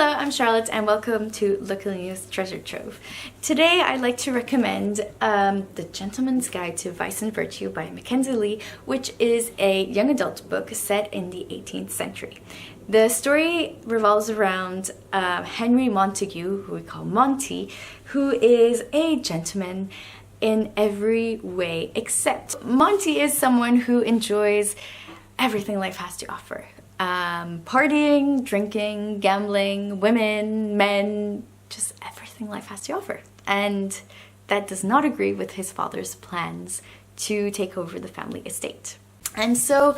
Hello, I'm Charlotte and welcome to Lookalia's Treasure Trove. Today I'd like to recommend The Gentleman's Guide to Vice and Virtue by Mackenzi Lee, which is a young adult book set in the 18th century. The story revolves around Henry Montague, who we call Monty, who is a gentleman in every way except Monty is someone who enjoys everything life has to offer. Partying, drinking, gambling, women, men, just everything life has to offer. And that does not agree with his father's plans to take over the family estate. And so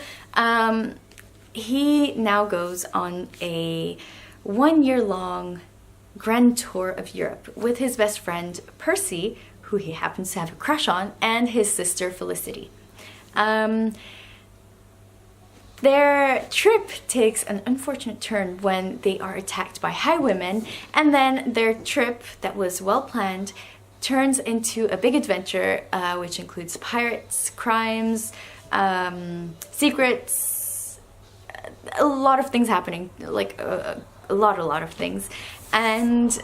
he now goes on a one-year-long grand tour of Europe with his best friend Percy, who he happens to have a crush on, and his sister Felicity. Their trip takes an unfortunate turn when they are attacked by highwaymen, and then their trip that was well planned turns into a big adventure which includes pirates, crimes, secrets, a lot of things happening, like a lot of things, and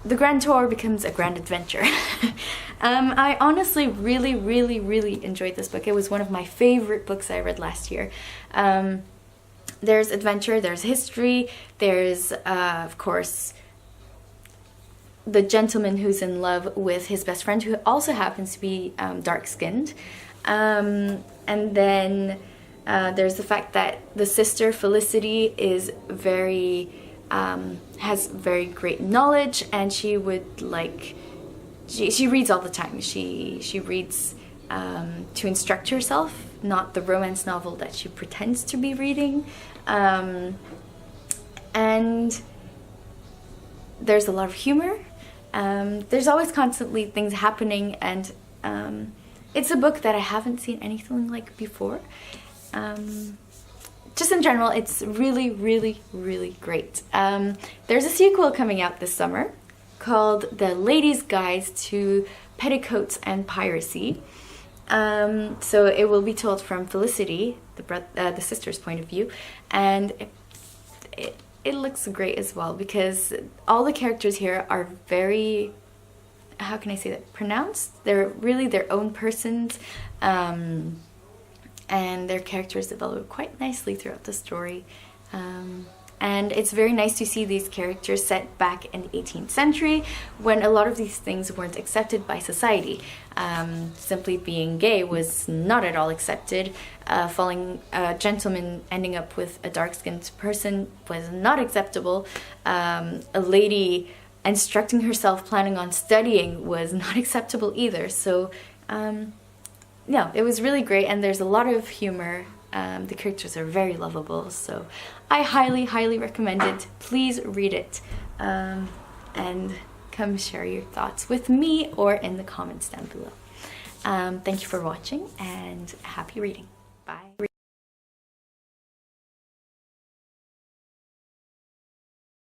the grand tour becomes a grand adventure. I honestly really enjoyed this book. It was one of my favorite books I read last year. There's adventure, there's history, there's of course the gentleman who's in love with his best friend, who also happens to be dark-skinned, and then there's the fact that the sister Felicity is has very great knowledge, and she would like she reads all the time. She reads to instruct herself, not the romance novel that she pretends to be reading, and there's a lot of humor. There's always constantly things happening, and it's a book that I haven't seen anything like before. Just in general, it's really great. There's a sequel coming out this summer called The Lady's Guide to Petticoats and Piracy. So it will be told from Felicity, the sister's point of view, and it looks great as well, because all the characters here are very, how can I say that, pronounced. They're really their own persons. And their characters develop quite nicely throughout the story. And it's very nice to see these characters set back in the 18th century when a lot of these things weren't accepted by society. Simply being gay was not at all accepted. A gentleman ending up with a dark-skinned person was not acceptable. A lady instructing herself planning on studying was not acceptable either. So no, it was really great, and there's a lot of humor. The characters are very lovable, so I highly recommend it. Please read it, and come share your thoughts with me or in the comments down below. Thank you for watching, and happy reading. Bye.